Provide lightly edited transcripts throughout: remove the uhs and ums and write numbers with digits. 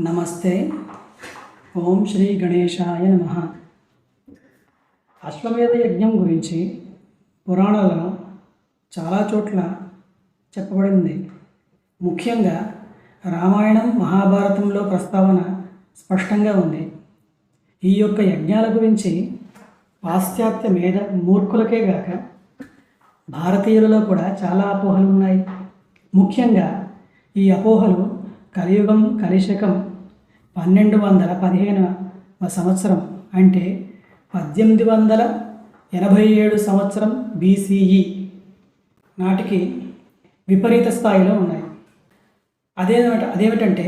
నమస్తే. ఓం శ్రీ గణేశాయ నమః. అశ్వమేధ యజ్ఞం గురించి పురాణాలలో చాలా చోట్ల చెప్పబడింది. ముఖ్యంగా రామాయణం, మహాభారతంలో ప్రస్తావన స్పష్టంగా ఉంది. ఈ యొక్క యజ్ఞాల గురించి పాశ్చాత్య మూర్ఖులకే గాక భారతీయులలో కూడా చాలా అపోహలు ఉన్నాయి. ముఖ్యంగా ఈ అపోహలు కలియుగం కలిశకం 1215వ సంవత్సరం అంటే 1887 సంవత్సరం BCE నాటికి విపరీత స్థాయిలో ఉన్నాయి. అదేమిటంటే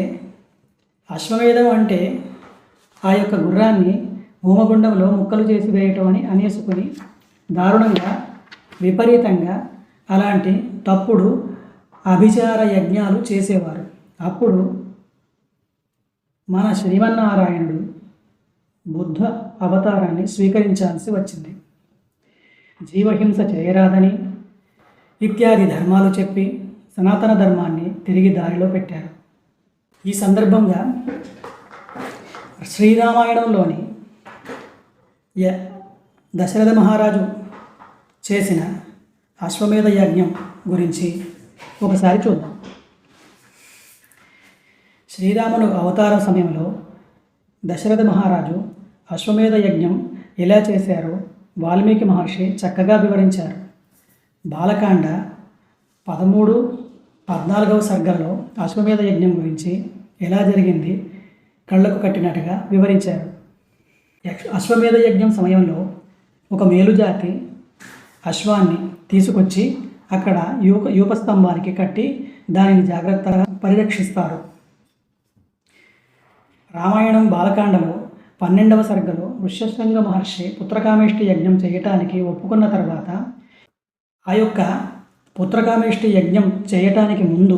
అశ్వమేధం అంటే ఆ యొక్క గుర్రాన్ని హోమగుండంలో ముక్కలు చేసి వేయటం అని అనేసుకుని దారుణంగా విపరీతంగా అలాంటి తప్పుడు అభిచార యజ్ఞాలు చేసేవారు. అప్పుడు మన శ్రీమన్నారాయణుడు బుద్ధ అవతారాన్ని స్వీకరించాల్సి వచ్చింది. జీవహింస చేయరాదని ఇత్యాది ధర్మాలు చెప్పి సనాతన ధర్మాన్ని తిరిగి దారిలో పెట్టారు. ఈ సందర్భంగా శ్రీరామాయణంలోని దశరథ మహారాజు చేసిన అశ్వమేధ యజ్ఞం గురించి ఒకసారి చూద్దాం. శ్రీరాముడు అవతార సమయంలో దశరథ మహారాజు అశ్వమేధ యజ్ఞం ఎలా చేశారో వాల్మీకి మహర్షి చక్కగా వివరించారు. బాలకాండ 13-14వ సర్గల్లో అశ్వమేధ యజ్ఞం గురించి ఎలా జరిగింది కళ్ళకు కట్టినట్టుగా వివరించారు. అశ్వమేధ యజ్ఞం సమయంలో ఒక మేలుజాతి అశ్వాన్ని తీసుకొచ్చి అక్కడ యూపస్తంభానికి కట్టి దానిని జాగ్రత్తగా పరిరక్షిస్తారు. రామాయణం బాలకాండలో 12వ సర్గలో ఋష్యశృంగ మహర్షి పుత్రకామేష్టి యజ్ఞం చేయటానికి ఒప్పుకున్న తర్వాత ఆ యొక్క పుత్రకామేష్టి యజ్ఞం చేయటానికి ముందు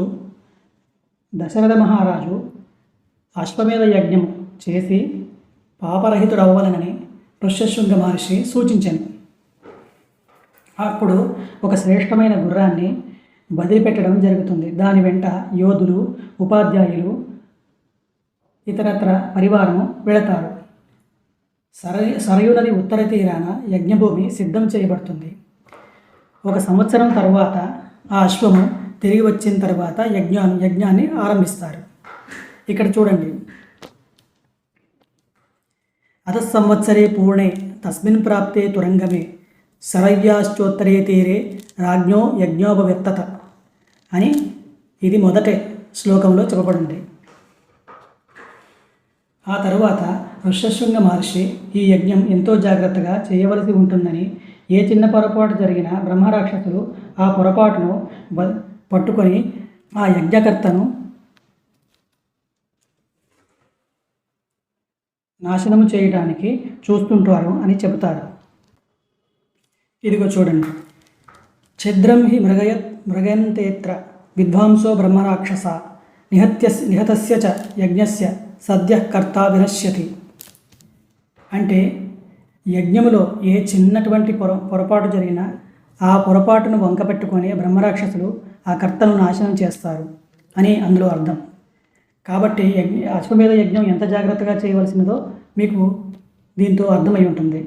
దశరథ మహారాజు అశ్వమేధ యజ్ఞం చేసి పాపరహితుడవ్వాలనని ఋష్యశృంగ మహర్షి సూచించాను. అప్పుడు ఒక శ్రేష్టమైన గుర్రాన్ని వదిలిపెట్టడం జరుగుతుంది. దాని వెంట యోధులు, ఉపాధ్యాయులు, ఇతరత్ర పరివారము వెళతారు. సరయూ నది ఉత్తర తీరాన యజ్ఞభూమి సిద్ధం చేయబడుతుంది. 1 సంవత్సరం తర్వాత ఆ అశ్వము తిరిగి వచ్చిన తర్వాత యజ్ఞాన్ని ఆరంభిస్తారు. ఇక్కడ చూడండి, అధసంవత్సరే పూర్ణే తస్మిన్ ప్రాప్తే తురంగమే శరయ్యాశ్చోత్తరే తీరే రాజ్ఞో యజ్ఞోపవర్తత అని ఇది మొదటి శ్లోకంలో చెప్పబడింది. ఆ తరువాత ఋష్యశృంగ మహర్షి ఈ యజ్ఞం ఎంతో జాగ్రత్తగా చేయవలసి ఉంటుందని, ఏ చిన్న పొరపాటు జరిగినా బ్రహ్మరాక్షసులు ఆ పొరపాటును పట్టుకొని ఆ యజ్ఞకర్తను నాశనము చేయడానికి చూస్తుంటారు అని చెబుతారు. ఇదిగో చూడండి, ఛిద్రం హి మృగయంతేత్ర విద్వాంసో బ్రహ్మరాక్షస నిహతస్య చ యజ్ఞస్య సద్య కర్త వినశ్యతి. అంటే యజ్ఞములో ఏ చిన్నటువంటి పొరపాటు జరిగినా ఆ పొరపాటును వంకపెట్టుకొని బ్రహ్మరాక్షసులు ఆ కర్తను నాశనం చేస్తారు అని అందులో అర్థం. కాబట్టి అశ్వమేధ యజ్ఞం ఎంత జాగ్రత్తగా చేయవలసినదో మీకు దీంతో అర్థమై ఉంటుంది.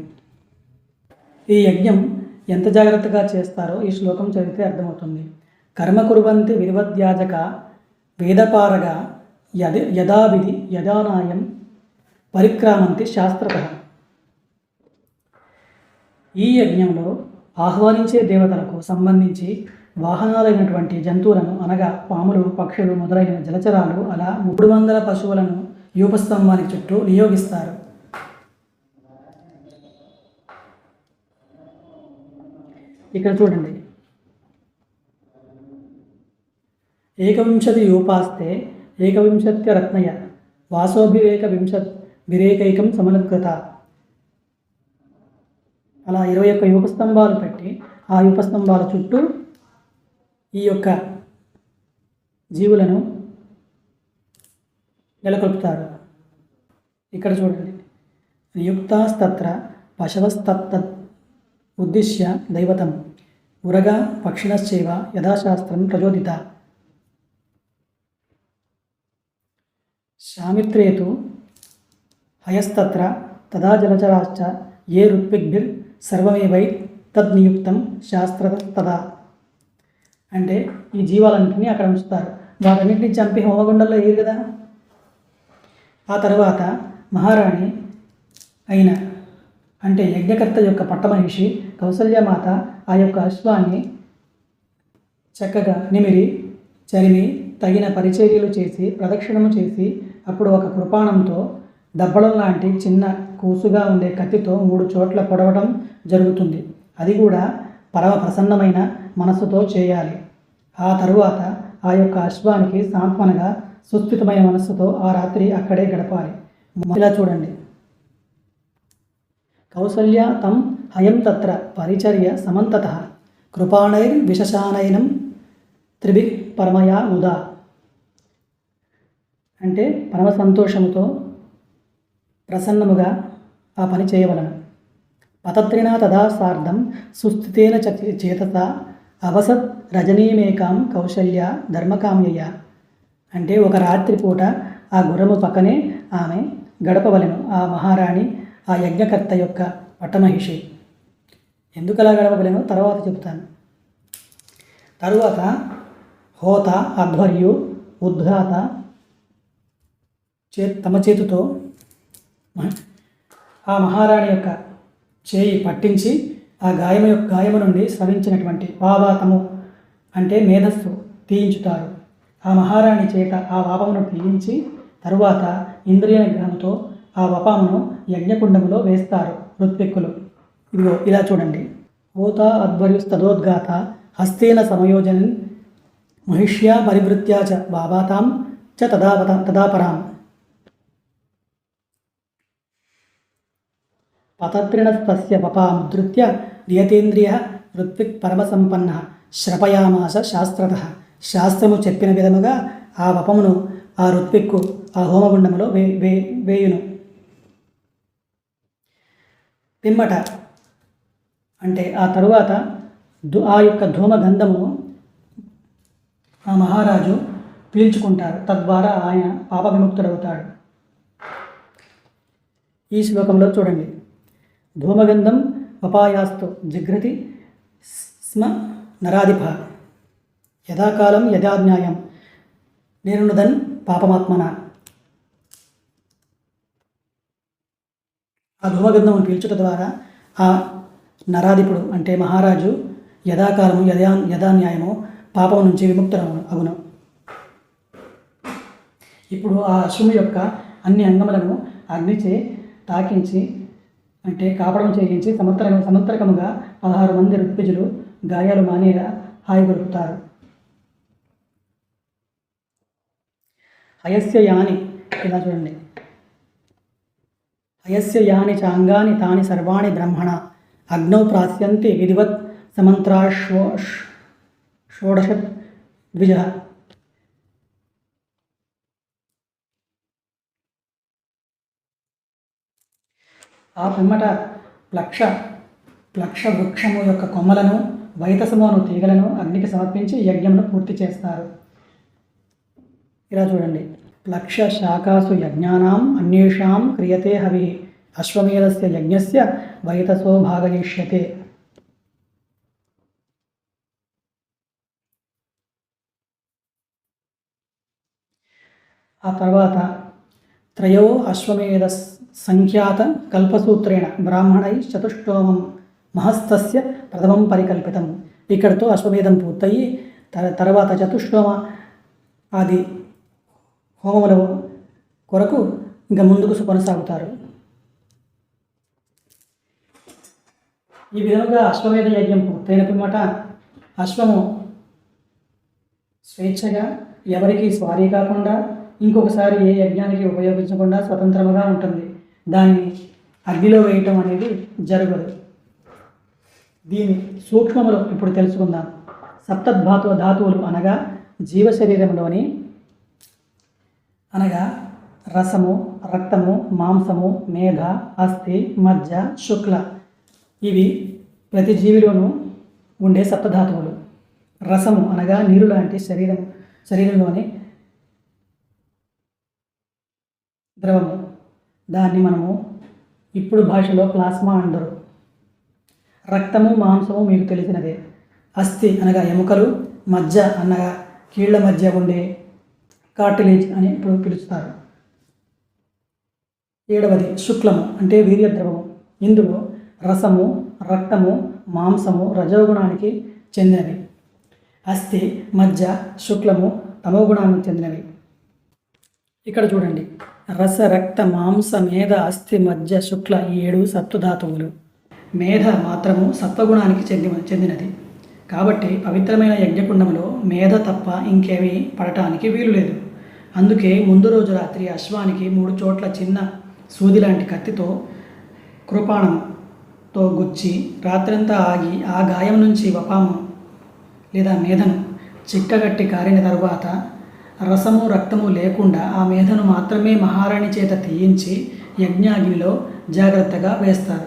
ఈ యజ్ఞం ఎంత జాగ్రత్తగా చేస్తారో ఈ శ్లోకం చదివితే అర్థమవుతుంది. కర్మ కుర్వంతి విధివద్యాజక వేదపారగా యథావిధి యథానాయం పరిక్రామంతి శాస్త్రతః. ఈ యజ్ఞంలో ఆహ్వానించే దేవతలకు సంబంధించి వాహనాలైనటువంటి జంతువులను అనగా పాములు, పక్షులు మొదలైన జలచరాలు అలా 300 పశువులను యూపస్తంభానికి చుట్టూ నియోగిస్తారు. ఇక్కడ చూడండి, 21 యూపాస్తే 21 రత్నయ వాసోభిరేకైకం సమనుకృత. అలా 21 యూపస్తంభాలు పెట్టి ఆ యూపస్తంభాల చుట్టూ ఈ యొక్క జీవులను నెలకొల్పుతారు. ఇక్కడ చూడండి, నియుక్తాస్తత్ర పశవస్తత్ ఉద్దిశ్య దైవతం ఉరగా పక్షిణశ్చైవ యథాశాస్త్రం ప్రచోదిత. శామిత్రే తు హయస్తత్ర తదా జలచరాశ్చ ఏ ఋత్విగ్భిర్ సర్వమేవై తద్నియుక్తం శాస్త్ర తదా. అంటే ఈ జీవాలన్నింటినీ అక్కడ ఉంచుతారు, వాటన్నింటినీ చంపి హోమగుండంలో వేయరు కదా. ఆ తర్వాత మహారాణి అయిన అంటే యజ్ఞకర్త యొక్క పట్టమహిషి కౌసల్యమాత ఆ యొక్క అశ్వాన్ని చక్కగా నిమిరి చరిమి తగిన పరిచర్యలు చేసి ప్రదక్షిణము చేసి అప్పుడు ఒక కృపాణంతో దబ్బడం లాంటి చిన్న కూసుగా ఉండే కత్తితో 3 చోట్ల పొడవడం జరుగుతుంది. అది కూడా పరమ ప్రసన్నమైన మనస్సుతో చేయాలి. ఆ తరువాత ఆ యొక్క అశ్వానికి సాంత్వనగా సుస్థితమైన మనస్సుతో ఆ రాత్రి అక్కడే గడపాలి. ఇలా చూడండి. కౌసల్య తం హయం తత్ర పరిచర్య సమంతత కృపాణైర్విశశానైనం త్రిభి పరమయా ముదా. అంటే పరమ సంతోషముతో ప్రసన్నముగా ఆ పని చేయవలను. పతత్రినా తదా సార్ధం సుస్థితేన చేతస అవసత్ రజనీమేకాం కౌశల్య ధర్మకామ్యయ. అంటే ఒక రాత్రిపూట ఆ గుర్రము పక్కనే ఆమె గడపవలెను. ఆ మహారాణి ఆ యజ్ఞకర్త యొక్క పట్టమహిషి ఎందుకలా గడపవలెనో తర్వాత చెబుతాను. తరువాత హోత అధ్వర్యు ఉద్ఘాత తమ చేతితో ఆ మహారాణి యొక్క చేయి పట్టించి ఆ గాయము నుండి స్రవించినటువంటి వావాతము అంటే మేధస్సు తీయించుతారు. ఆ మహారాణి చేత ఆ వాపమును తీయించి తరువాత ఇంద్రియ నిగ్రహంతో ఆ వపామును యజ్ఞకుండములో వేస్తారు ఋత్విక్కులు. ఇదిగో ఇలా చూడండి. హోత అధ్వర్యుస్తదోద్గాత హస్తేన సమయోజనన్ మహిష్యా పరివృత్యా చ బాబాతాం చ తదాపరాం. పతత్రిణస్తస్య వపాముద్ధృత్య నియతేంద్రియ ఋత్విక్ పరమసంపన్న శ్రపయామాస శాస్త్రతః. శాస్త్రము చెప్పిన విధముగా ఆ వపమును ఆ ఋత్విక్కు ఆ హోమగుండములో వేయును. పిమ్మట అంటే ఆ తరువాత ఆ యొక్క ధూమగంధము ఆ మహారాజు పీల్చుకుంటారు. తద్వారా ఆయన పాప విముక్తుడవుతాడు. ఈ శ్లోకంలో చూడండి. ధూమగంధం వపాయాస్తు జిఘ్రతి స్మ నరాధిప యథాకాలం యథాన్యాయం నిర్నుదన్ పాపమాత్మన. ఆ ధూమగంధమును పీల్చుట ద్వారా ఆ నరాధిపుడు అంటే మహారాజు యథాకాలము యథాన్యాయము పాపం నుంచి విముక్తుడు అగును. ఇప్పుడు ఆ అశ్వము యొక్క అన్ని అంగములను అగ్నిచే తాకించి అంటే కాపడం చేయించి సమంతరకముగా 16 మంది ఋత్విజులు గాయాలు మానేలా హాయిగొలుపుతారు. హయస్య యాని ఇలా చూడండి. హయస్య యాని చాంగాని తాని సర్వాణి బ్రహ్మణ అగ్నౌ ప్రాస్యంతి విధివత్ సమంత్రాషోడశత్ ద్విజ. ఆ పిమ్మట ప్లక్ష వృక్షము యొక్క కొమ్మలను వైతసమును తీగలను అగ్నికి సమర్పించి యజ్ఞమును పూర్తి చేస్తారు. ఇలా చూడండి. ప్లక్ష శాఖాసు యజ్ఞానాం అన్యేషాం క్రియతే హవి అశ్వమేధస్య యజ్ఞస్య వైతసో భాగయిష్యతే. ఆ తర్వాత త్రయో అశ్వమేధ సంఖ్యాత కల్పసూత్రేణ బ్రాహ్మణై చతుష్టోమం మహస్తస్య ప్రథమం పరికల్పితం. ఇక్కడితో అశ్వమేధం పూర్తయి తర్వాత చతుష్టోమ ఆది హోమముల కొరకు ఇంకా ముందుకు కొనసాగుతారు. ఈ విధంగా అశ్వమేధ యజ్ఞం పూర్తయిన పిమ్మట అశ్వము స్వేచ్ఛగా ఎవరికి స్వారీ కాకుండా ఇంకొకసారి ఏ యజ్ఞానికి ఉపయోగించకుండా స్వతంత్రముగా ఉంటుంది. దాన్ని అగ్నిలో వేయటం అనేది జరగదు. దీని సూక్ష్మములు ఇప్పుడు తెలుసుకుందాం. ధాతువులు అనగా జీవ శరీరంలోని అనగా రసము, రక్తము, మాంసము, మేధ, అస్థి, మజ్జ, శుక్ల ఇవి ప్రతి జీవిలోనూ ఉండే సప్తధాతువులు. రసము అనగా నీరు లాంటి శరీరంలోని ద్రవము. దాన్ని మనము ఇప్పుడు భాషలో ప్లాస్మా అంటారు. రక్తము మాంసము మీకు తెలిసినదే. అస్థి అనగా ఎముకలు, మజ్జ అనగా కీళ్ల మధ్య ఉండే కార్టిలేజ్ అని ఇప్పుడు పిలుస్తారు. 7వది శుక్లము అంటే వీర్యద్రవము. ఇందులో రసము, రక్తము, మాంసము రజోగుణానికి చెందినవి. అస్థి, మజ్జ, శుక్లము తమోగుణానికి చెందినవి. ఇక్కడ చూడండి, రస, రక్త, మాంస, మేధ, అస్థి, మజ్జ, శుక్ల ఈ 7 సత్వధాతువులు. మేధ మాత్రము సత్వగుణానికి చెందినది. కాబట్టి పవిత్రమైన యజ్ఞకుండంలో మేధ తప్ప ఇంకేమీ పడటానికి వీలు లేదు. అందుకే ముందు రోజు రాత్రి అశ్వానికి 3 చోట్ల చిన్న సూది లాంటి కత్తితో కృపాణంతో గుచ్చి రాత్రంతా ఆగి ఆ గాయం నుంచి వపాము లేదా మేధను చిక్కగట్టి కారిన తరువాత రసము, రక్తము లేకుండా ఆ మేధను మాత్రమే మహారాణి చేత తీయించి యజ్ఞాగ్నిలో జాగ్రత్తగా వేస్తారు.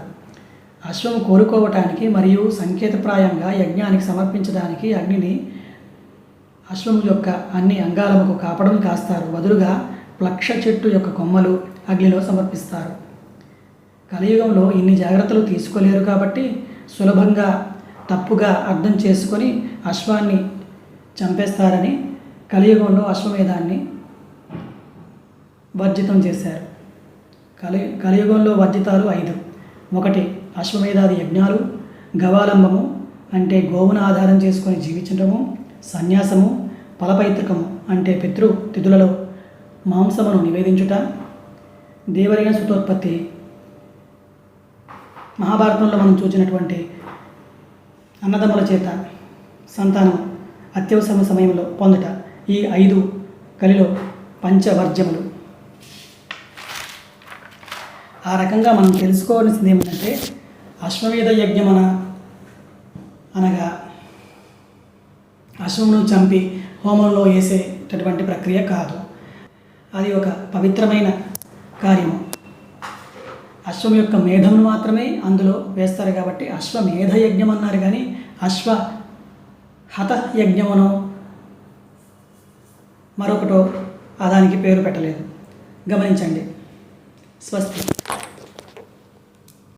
అశ్వము కోలుకోవటానికి మరియు సంకేతప్రాయంగా యజ్ఞానికి సమర్పించడానికి అగ్నిని అశ్వము యొక్క అన్ని అంగాలకు కాపడం కాస్తారు. బదులుగా ప్లక్ష చెట్టు యొక్క కొమ్మలు అగ్నిలో సమర్పిస్తారు. కలియుగంలో ఇన్ని జాగ్రత్తలు తీసుకోలేరు కాబట్టి సులభంగా తప్పుగా అర్థం చేసుకొని అశ్వాన్ని చంపేస్తారని కలియుగంలో అశ్వమేధాన్ని వర్జితం చేశారు. కలియుగంలో వర్జితాలు 5. 1 అశ్వమేధాది యజ్ఞాలు, గవాలంబము అంటే గోవును ఆధారం చేసుకొని జీవించడము, సన్యాసము, ఫలపైతృకము అంటే పితృ తిథులలో మాంసమును నివేదించుట, దేవరైన సుతోత్పత్తి. మహాభారతంలో మనం చూసినటువంటి అన్నదమ్ముల చేత సంతానం అత్యవసర సమయంలో పొందుట. ఈ 5 కలిలో పంచవర్జ్యములు. ఆ రకంగా మనం తెలుసుకోవాల్సింది ఏమిటంటే అశ్వమేధ యజ్ఞం అనగా అశ్వమును చంపి హోమంలో వేసేటటువంటి ప్రక్రియ కాదు. అది ఒక పవిత్రమైన కార్యము. అశ్వం యొక్క మేధమును మాత్రమే అందులో వేస్తారు కాబట్టి అశ్వమేధ యజ్ఞం అన్నారు. కానీ అశ్వహత యజ్ఞమును మరొకటో దానికి పేరు పెట్టలేదు. గమనించండి. స్వస్తి.